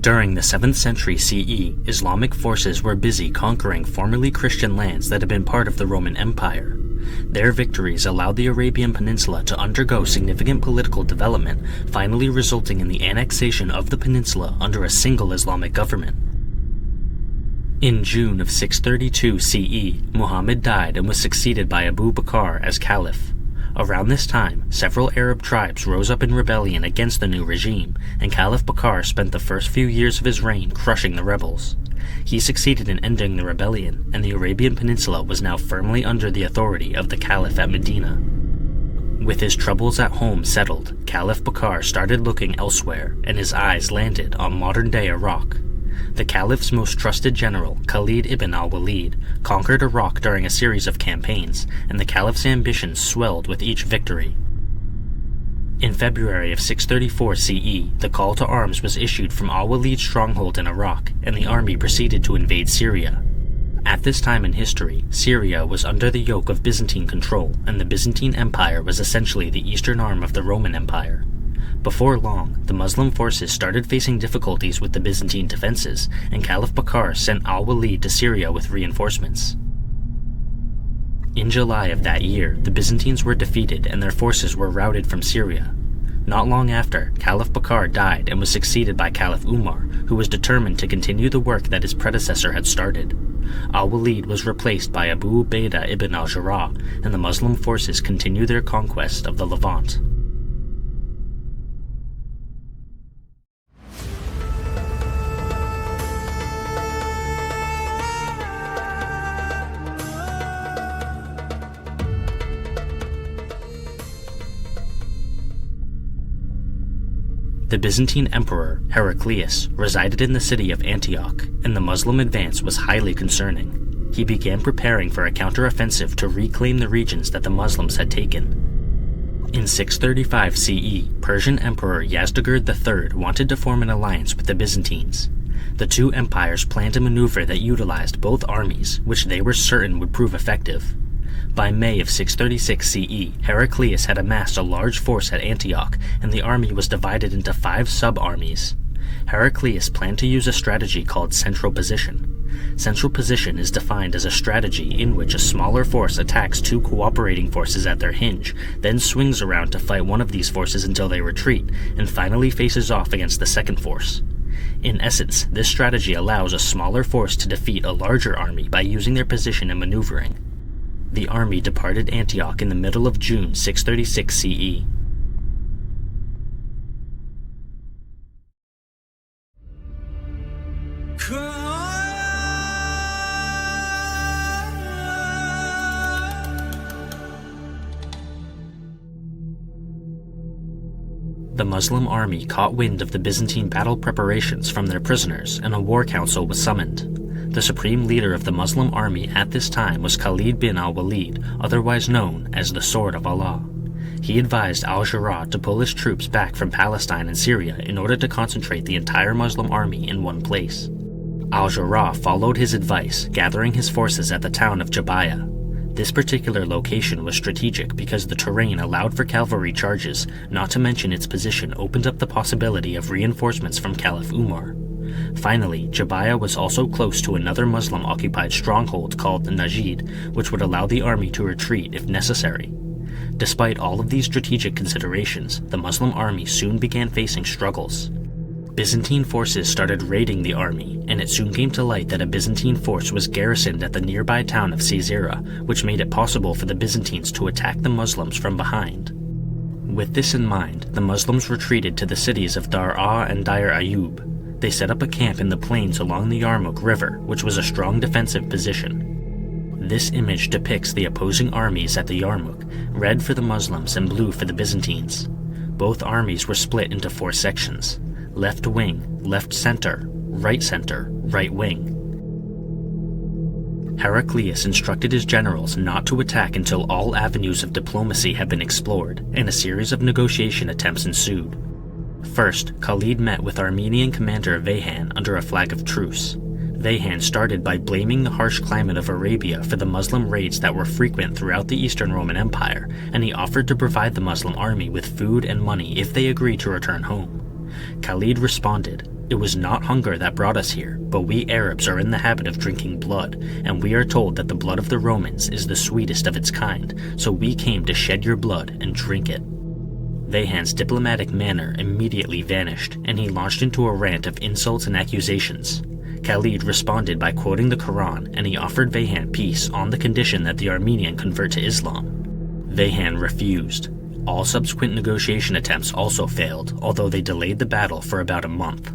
During the 7th century CE, Islamic forces were busy conquering formerly Christian lands that had been part of the Roman Empire. Their victories allowed the Arabian Peninsula to undergo significant political development, finally resulting in the annexation of the peninsula under a single Islamic government. In June of 632 CE, Muhammad died and was succeeded by Abu Bakr as caliph. Around this time, several Arab tribes rose up in rebellion against the new regime, and Caliph Bakr spent the first few years of his reign crushing the rebels. He succeeded in ending the rebellion, and the Arabian Peninsula was now firmly under the authority of the Caliph at Medina. With his troubles at home settled, Caliph Bakr started looking elsewhere, and his eyes landed on modern-day Iraq. The Caliph's most trusted general, Khalid ibn al-Walid, conquered Iraq during a series of campaigns, and the Caliph's ambitions swelled with each victory. In February of 634 CE, the call to arms was issued from al-Walid's stronghold in Iraq, and the army proceeded to invade Syria. At this time in history, Syria was under the yoke of Byzantine control, and the Byzantine Empire was essentially the eastern arm of the Roman Empire. Before long, the Muslim forces started facing difficulties with the Byzantine defenses, and Caliph Bakr sent al-Walid to Syria with reinforcements. In July of that year, the Byzantines were defeated and their forces were routed from Syria. Not long after, Caliph Bakr died and was succeeded by Caliph Umar, who was determined to continue the work that his predecessor had started. Al-Walid was replaced by Abu Ubaidah ibn al-Jarrah, and the Muslim forces continued their conquest of the Levant. The Byzantine Emperor, Heraclius, resided in the city of Antioch, and the Muslim advance was highly concerning. He began preparing for a counteroffensive to reclaim the regions that the Muslims had taken. In 635 CE, Persian Emperor Yazdegerd III wanted to form an alliance with the Byzantines. The two empires planned a maneuver that utilized both armies, which they were certain would prove effective. By May of 636 CE, Heraclius had amassed a large force at Antioch, and the army was divided into 5 sub-armies. Heraclius planned to use a strategy called central position. Central position is defined as a strategy in which a smaller force attacks 2 cooperating forces at their hinge, then swings around to fight one of these forces until they retreat, and finally faces off against the second force. In essence, this strategy allows a smaller force to defeat a larger army by using their position and maneuvering. The army departed Antioch in the middle of June 636 CE. The Muslim army caught wind of the Byzantine battle preparations from their prisoners, and a war council was summoned. The supreme leader of the Muslim army at this time was Khalid bin al-Walid, otherwise known as the Sword of Allah. He advised al-Jarrah to pull his troops back from Palestine and Syria in order to concentrate the entire Muslim army in one place. Al-Jarrah followed his advice, gathering his forces at the town of Jabiah. This particular location was strategic because the terrain allowed for cavalry charges, not to mention its position opened up the possibility of reinforcements from Caliph Umar. Finally, Jabiah was also close to another Muslim-occupied stronghold called Najd, which would allow the army to retreat if necessary. Despite all of these strategic considerations, the Muslim army soon began facing struggles. Byzantine forces started raiding the army, and it soon came to light that a Byzantine force was garrisoned at the nearby town of Caesarea, which made it possible for the Byzantines to attack the Muslims from behind. With this in mind, the Muslims retreated to the cities of Dar'a and Deir Ayyub. They set up a camp in the plains along the Yarmuk River, which was a strong defensive position. This image depicts the opposing armies at the Yarmuk, red for the Muslims and blue for the Byzantines. Both armies were split into 4 sections: left wing, left center, right wing. Heraclius instructed his generals not to attack until all avenues of diplomacy had been explored, and a series of negotiation attempts ensued. First, Khalid met with Armenian commander Vahan under a flag of truce. Vahan started by blaming the harsh climate of Arabia for the Muslim raids that were frequent throughout the Eastern Roman Empire, and he offered to provide the Muslim army with food and money if they agreed to return home. Khalid responded, "It was not hunger that brought us here, but we Arabs are in the habit of drinking blood, and we are told that the blood of the Romans is the sweetest of its kind, so we came to shed your blood and drink it." Vahan's diplomatic manner immediately vanished, and he launched into a rant of insults and accusations. Khalid responded by quoting the Quran, and he offered Vahan peace on the condition that the Armenian convert to Islam. Vahan refused. All subsequent negotiation attempts also failed, although they delayed the battle for about a month.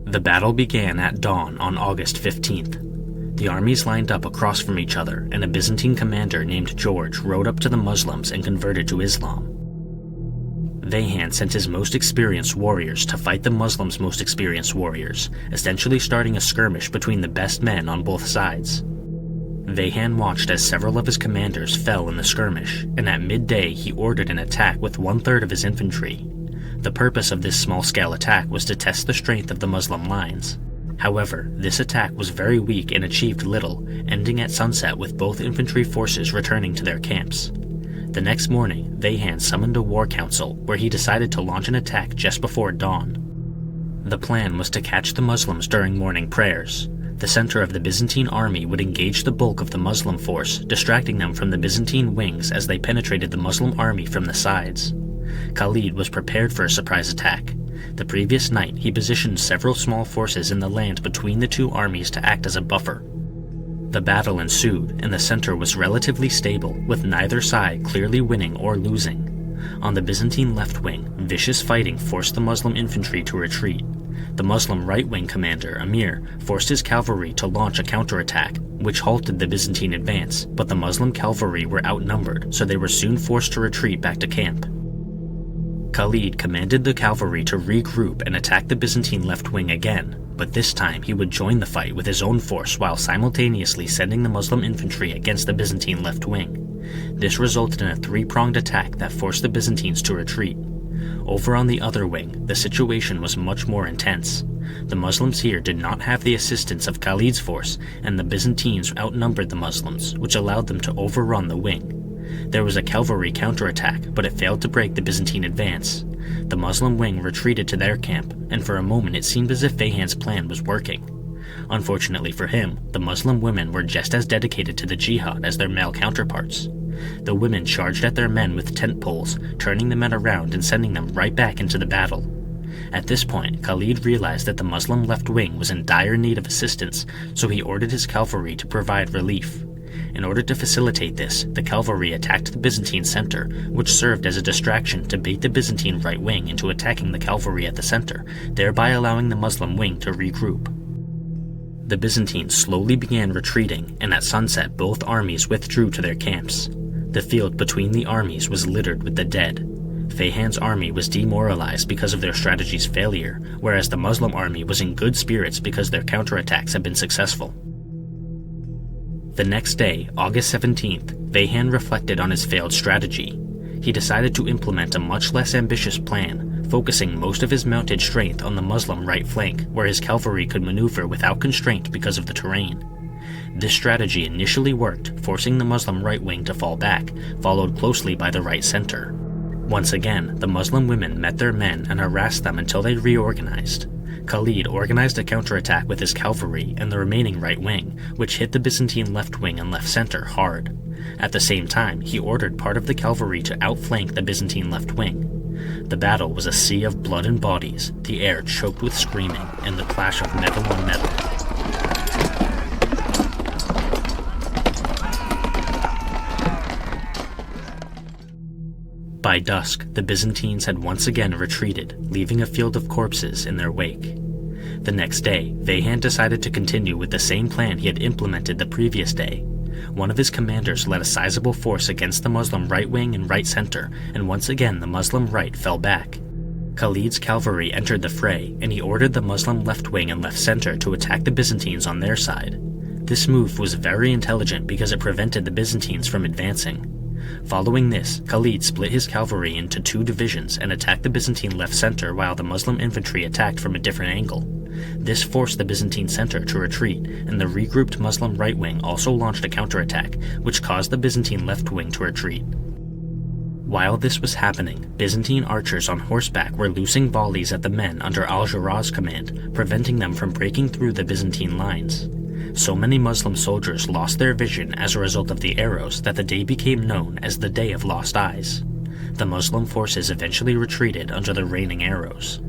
The battle began at dawn on August 15th. The armies lined up across from each other, and a Byzantine commander named George rode up to the Muslims and converted to Islam. Vahan sent his most experienced warriors to fight the Muslims' most experienced warriors, essentially starting a skirmish between the best men on both sides. Vahan watched as several of his commanders fell in the skirmish, and at midday he ordered an attack with 1/3 of his infantry. The purpose of this small-scale attack was to test the strength of the Muslim lines. However, this attack was very weak and achieved little, ending at sunset with both infantry forces returning to their camps. The next morning, Vahan summoned a war council where he decided to launch an attack just before dawn. The plan was to catch the Muslims during morning prayers. The center of the Byzantine army would engage the bulk of the Muslim force, distracting them from the Byzantine wings as they penetrated the Muslim army from the sides. Khalid was prepared for a surprise attack. The previous night, he positioned several small forces in the land between the two armies to act as a buffer. The battle ensued, and the center was relatively stable, with neither side clearly winning or losing. On the Byzantine left wing, vicious fighting forced the Muslim infantry to retreat. The Muslim right-wing commander, Amir, forced his cavalry to launch a counterattack, which halted the Byzantine advance, but the Muslim cavalry were outnumbered, so they were soon forced to retreat back to camp. Khalid commanded the cavalry to regroup and attack the Byzantine left wing again, but this time he would join the fight with his own force while simultaneously sending the Muslim infantry against the Byzantine left wing. This resulted in a three-pronged attack that forced the Byzantines to retreat. Over on the other wing, the situation was much more intense. The Muslims here did not have the assistance of Khalid's force, and the Byzantines outnumbered the Muslims, which allowed them to overrun the wing. There was a cavalry counterattack, but it failed to break the Byzantine advance. The Muslim wing retreated to their camp, and for a moment it seemed as if Vahan's plan was working. Unfortunately for him, the Muslim women were just as dedicated to the jihad as their male counterparts. The women charged at their men with tent poles, turning the men around and sending them right back into the battle. At this point, Khalid realized that the Muslim left wing was in dire need of assistance, so he ordered his cavalry to provide relief. In order to facilitate this, the cavalry attacked the Byzantine center, which served as a distraction to bait the Byzantine right wing into attacking the cavalry at the center, thereby allowing the Muslim wing to regroup. The Byzantines slowly began retreating, and at sunset both armies withdrew to their camps. The field between the armies was littered with the dead. Vahan's army was demoralized because of their strategy's failure, whereas the Muslim army was in good spirits because their counterattacks had been successful. The next day, August 17th, Vahan reflected on his failed strategy. He decided to implement a much less ambitious plan, focusing most of his mounted strength on the Muslim right flank, where his cavalry could maneuver without constraint because of the terrain. This strategy initially worked, forcing the Muslim right wing to fall back, followed closely by the right center. Once again, the Muslim women met their men and harassed them until they reorganized. Khalid organized a counterattack with his cavalry and the remaining right wing, which hit the Byzantine left wing and left center hard. At the same time, he ordered part of the cavalry to outflank the Byzantine left wing. The battle was a sea of blood and bodies, the air choked with screaming, and the clash of metal on metal. By dusk, the Byzantines had once again retreated, leaving a field of corpses in their wake. The next day, Vahan decided to continue with the same plan he had implemented the previous day. One of his commanders led a sizable force against the Muslim right wing and right center, and once again the Muslim right fell back. Khalid's cavalry entered the fray, and he ordered the Muslim left wing and left center to attack the Byzantines on their side. This move was very intelligent because it prevented the Byzantines from advancing. Following this, Khalid split his cavalry into 2 divisions and attacked the Byzantine left center while the Muslim infantry attacked from a different angle. This forced the Byzantine center to retreat, and the regrouped Muslim right wing also launched a counterattack, which caused the Byzantine left wing to retreat. While this was happening, Byzantine archers on horseback were loosing volleys at the men under al-Juraz's command, preventing them from breaking through the Byzantine lines. So many Muslim soldiers lost their vision as a result of the arrows that the day became known as the Day of Lost Eyes. The Muslim forces eventually retreated under the raining arrows.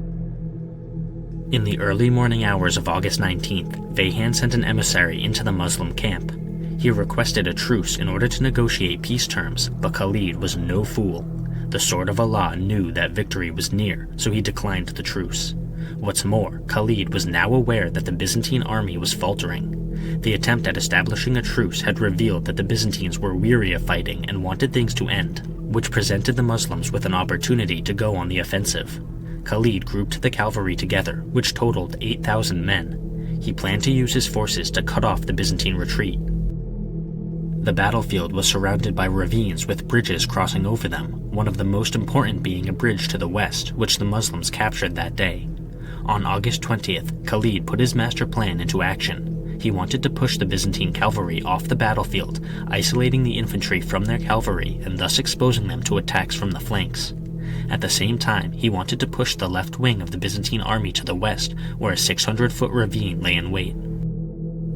In the early morning hours of August 19th, Vahan sent an emissary into the Muslim camp. He requested a truce in order to negotiate peace terms, but Khalid was no fool. The Sword of Allah knew that victory was near, so he declined the truce. What's more, Khalid was now aware that the Byzantine army was faltering. The attempt at establishing a truce had revealed that the Byzantines were weary of fighting and wanted things to end, which presented the Muslims with an opportunity to go on the offensive. Khalid grouped the cavalry together, which totaled 8,000 men. He planned to use his forces to cut off the Byzantine retreat. The battlefield was surrounded by ravines with bridges crossing over them, one of the most important being a bridge to the west, which the Muslims captured that day. On August 20th, Khalid put his master plan into action. He wanted to push the Byzantine cavalry off the battlefield, isolating the infantry from their cavalry and thus exposing them to attacks from the flanks. At the same time, he wanted to push the left wing of the Byzantine army to the west, where a 600-foot ravine lay in wait.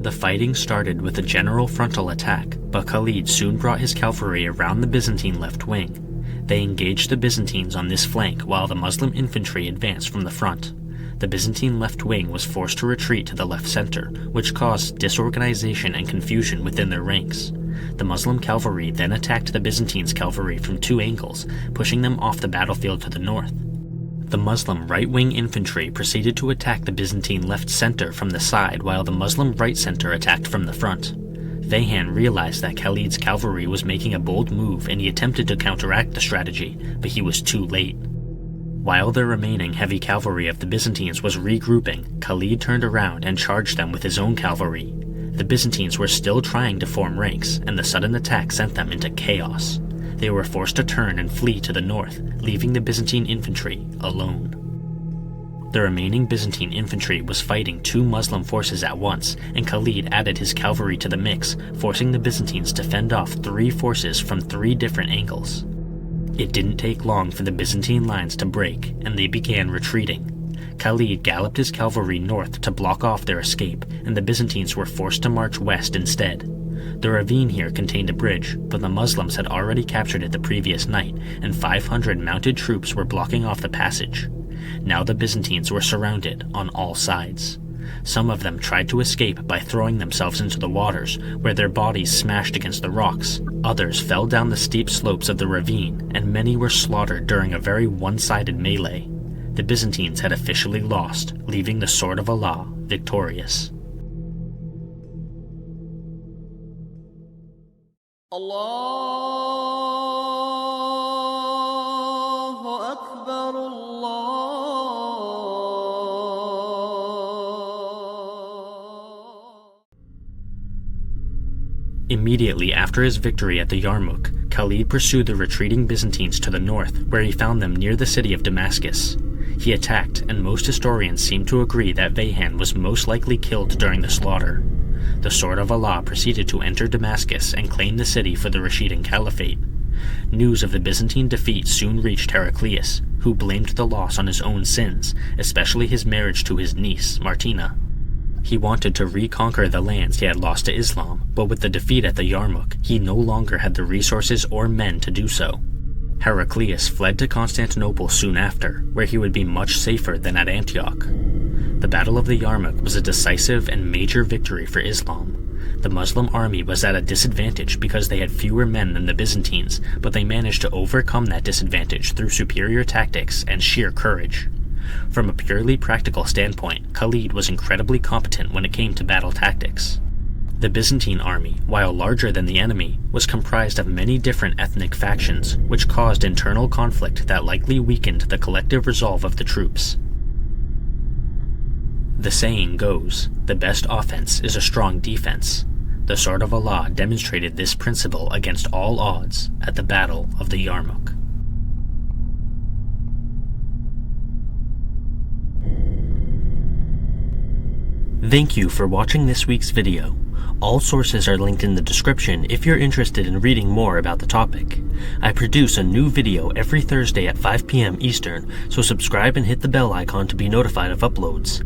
The fighting started with a general frontal attack, but Khalid soon brought his cavalry around the Byzantine left wing. They engaged the Byzantines on this flank while the Muslim infantry advanced from the front. The Byzantine left wing was forced to retreat to the left center, which caused disorganization and confusion within their ranks. The Muslim cavalry then attacked the Byzantines cavalry from 2 angles, pushing them off the battlefield to the north. The Muslim right-wing infantry proceeded to attack the Byzantine left center from the side while the Muslim right center attacked from the front. Vahan realized that Khalid's cavalry was making a bold move and he attempted to counteract the strategy, but he was too late. While the remaining heavy cavalry of the Byzantines was regrouping, Khalid turned around and charged them with his own cavalry. The Byzantines were still trying to form ranks, and the sudden attack sent them into chaos. They were forced to turn and flee to the north, leaving the Byzantine infantry alone. The remaining Byzantine infantry was fighting 2 Muslim forces at once, and Khalid added his cavalry to the mix, forcing the Byzantines to fend off 3 forces from 3 different angles. It didn't take long for the Byzantine lines to break, and they began retreating. Khalid galloped his cavalry north to block off their escape, and the Byzantines were forced to march west instead. The ravine here contained a bridge, but the Muslims had already captured it the previous night, and 500 mounted troops were blocking off the passage. Now the Byzantines were surrounded on all sides. Some of them tried to escape by throwing themselves into the waters, where their bodies smashed against the rocks. Others fell down the steep slopes of the ravine, and many were slaughtered during a very one-sided melee. The Byzantines had officially lost, leaving the Sword of Allah victorious. Allahu Akbar, Allah. Immediately after his victory at the Yarmuk, Khalid pursued the retreating Byzantines to the north, where he found them near the city of Damascus. He attacked, and most historians seem to agree that Vahan was most likely killed during the slaughter. The Sword of Allah proceeded to enter Damascus and claim the city for the Rashidun Caliphate. News of the Byzantine defeat soon reached Heraclius, who blamed the loss on his own sins, especially his marriage to his niece, Martina. He wanted to reconquer the lands he had lost to Islam, but with the defeat at the Yarmuk, he no longer had the resources or men to do so. Heraclius fled to Constantinople soon after, where he would be much safer than at Antioch. The Battle of the Yarmuk was a decisive and major victory for Islam. The Muslim army was at a disadvantage because they had fewer men than the Byzantines, but they managed to overcome that disadvantage through superior tactics and sheer courage. From a purely practical standpoint, Khalid was incredibly competent when it came to battle tactics. The Byzantine army, while larger than the enemy, was comprised of many different ethnic factions, which caused internal conflict that likely weakened the collective resolve of the troops. The saying goes, the best offense is a strong defense. The Sword of Allah demonstrated this principle against all odds at the Battle of the Yarmuk. Thank you for watching this week's video. All sources are linked in the description if you're interested in reading more about the topic. I produce a new video every Thursday at 5 p.m. Eastern, so subscribe and hit the bell icon to be notified of uploads.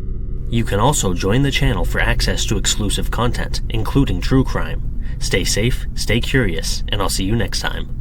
You can also join the channel for access to exclusive content, including true crime. Stay safe, stay curious, and I'll see you next time.